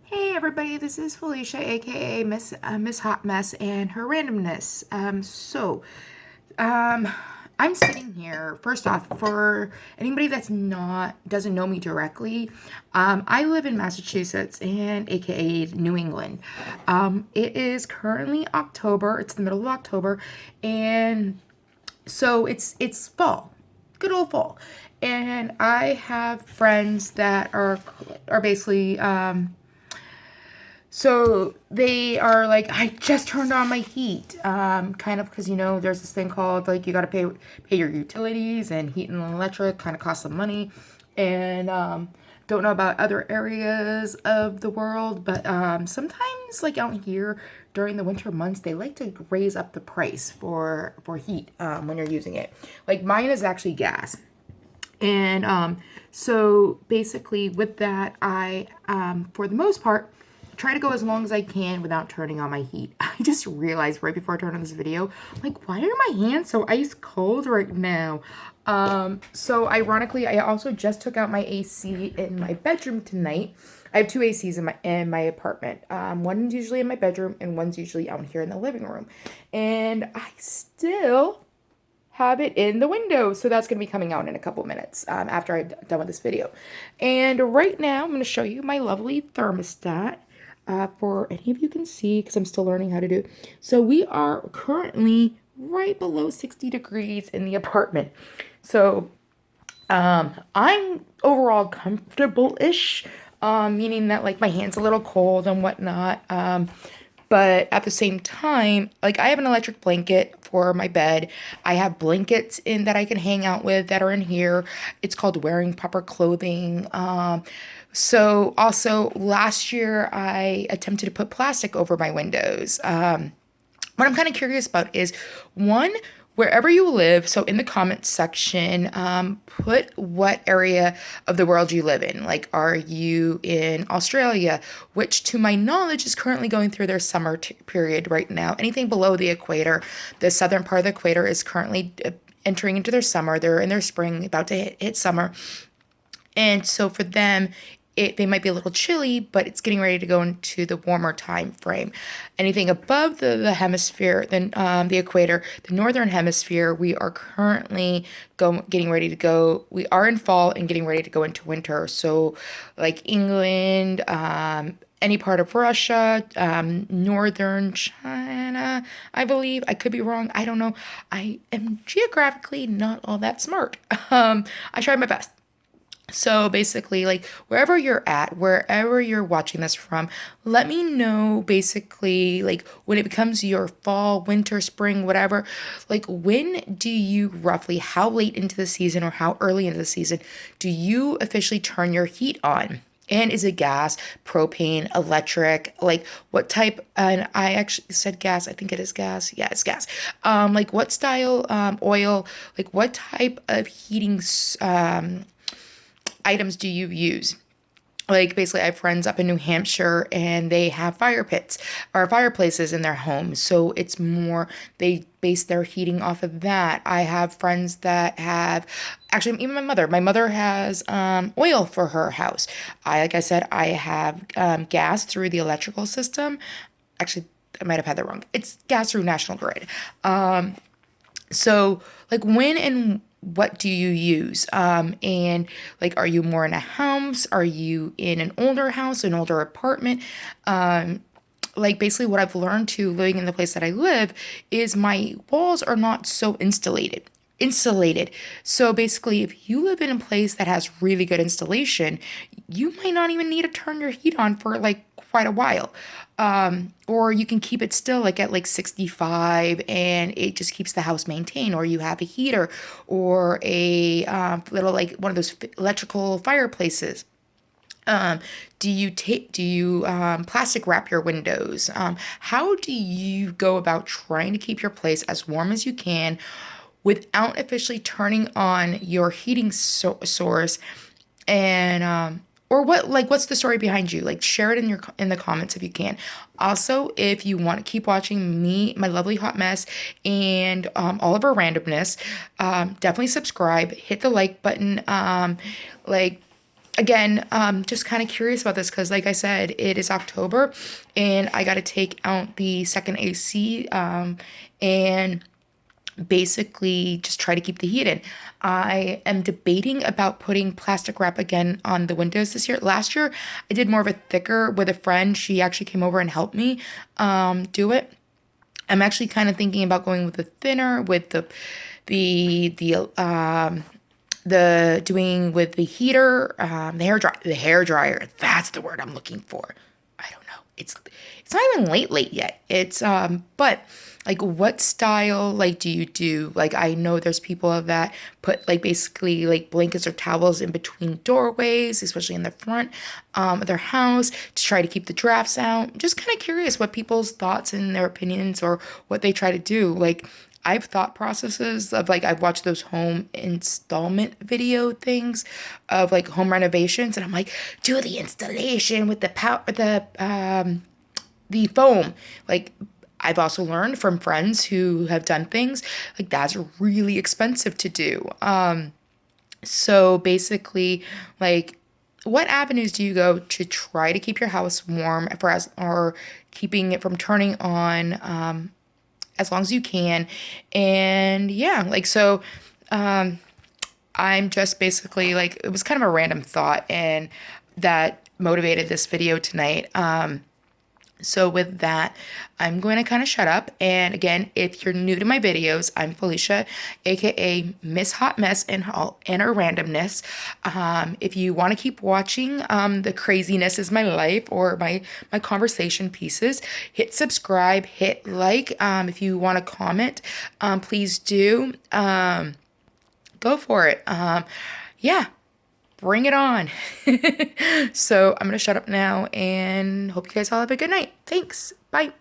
Hey everybody, this is Felicia, aka Miss Hotmess, and her randomness. Um, I'm sitting here. First off, for anybody that's not doesn't know me directly, I live in Massachusetts and aka New England. It is currently October. It's the middle of October, and so it's fall, good old fall, and I have friends that are basically so they are like, I just turned on my heat, kind of because there's this thing called like you got to pay your utilities, and heat and electric kind of cost some money, and don't know about other areas of the world, but sometimes like out here during the winter months they like to raise up the price for heat when you're using it. Like mine is actually gas. And so basically, with that, I, for the most part, try to go as long as I can without turning on my heat. I just realized right before I turned on this video, I'm like, why are my hands so ice cold right now? So ironically, I also just took out my AC in my bedroom tonight. I have two ACs in my apartment. One's usually in my bedroom, and one's usually out here in the living room. And I still have it in the window. So that's going to be coming out in a couple minutes after I'm done with this video. And right now I'm going to show you my lovely thermostat for any of you can see, because I'm still learning how to do it. So we are currently right below 60 degrees in the apartment. So I'm overall comfortable-ish, meaning that like my hand's a little cold and whatnot. But at the same time, like I have an electric blanket for my bed. I have blankets in that I can hang out with that are in here. It's called wearing proper clothing. So also last year I attempted to put plastic over my windows. What I'm kind of curious about is one, wherever you live, so in the comments section, put what area of the world you live in. Like, are you in Australia, which to my knowledge is currently going through their summer period right now. Anything below the equator, the southern part of the equator is currently entering into their summer. They're in their spring, about to hit summer. And so for them, they might be a little chilly, but it's getting ready to go into the warmer time frame. Anything above the hemisphere, then the equator, the northern hemisphere, we are currently getting ready to go. We are in fall and getting ready to go into winter. So, like England, any part of Russia, northern China, I believe. I could be wrong. I don't know. I am geographically not all that smart. I tried my best. So basically, like wherever you're at, wherever you're watching this from, let me know basically like when it becomes your fall, winter, spring, whatever, like when do you roughly, how late into the season or how early into the season do you officially turn your heat on? And is it gas, propane, electric? Like what type? And I actually said gas. I think it is gas. Yeah, it's gas. Like what style, oil? Like what type of heating items do you use? Like basically I have friends up in New Hampshire and they have fire pits or fireplaces in their homes. So it's more they base their heating off of that. I have friends that have actually even my mother. My mother has oil for her house. Like I said, I have gas through the electrical system. Actually, I might have had that wrong. It's gas through National Grid. So like when and what do you use? And like, are you more in a house? Are you in an older house, an older apartment? Like basically what I've learned to living in the place that I live is my walls are not so insulated. So basically if you live in a place that has really good installation, you might not even need to turn your heat on for like quite a while. Or you can keep it still like at like 65 and it just keeps the house maintained, or you have a heater or a little like one of those electrical fireplaces. Um, do you plastic wrap your windows? How do you go about trying to keep your place as warm as you can without officially turning on your heating source? And or what's the story behind you? Like share it in the comments if you can. Also, if you want to keep watching me, my lovely hot mess, and all of our randomness, definitely subscribe, hit the like button, like again, just kind of curious about this because, like I said, it is October and I got to take out the second AC and basically just try to keep the heat in. I am debating about putting plastic wrap again on the windows this year. Last year, I did more of a thicker with a friend. She actually came over and helped me do it. I'm actually kind of thinking about going with the thinner, with the doing with the heater, the hair dryer. That's the word I'm looking for. I don't know. It's not even late yet. It's but like what style like do you do? Like I know there's people that put like basically like blankets or towels in between doorways, especially in the front of their house to try to keep the drafts out. Just kind of curious what people's thoughts and their opinions or what they try to do. Like I've thought processes of like I've watched those home installment video things of like home renovations and I'm like, do the installation with the foam. Like I've also learned from friends who have done things like that's really expensive to do. So basically, like, what avenues do you go to try to keep your house warm for as or keeping it from turning on as long as you can? And yeah, like so. I'm just basically like it was kind of a random thought and that motivated this video tonight. So with that, I'm going to kind of shut up. And again, if you're new to my videos, I'm Felicia, aka Miss Hot Mess and her randomness. If you want to keep watching the craziness is my life or my conversation pieces, hit subscribe, hit like. If you want to comment, please do. Go for it. Yeah. Bring it on. So I'm going to shut up now and hope you guys all have a good night. Thanks. Bye.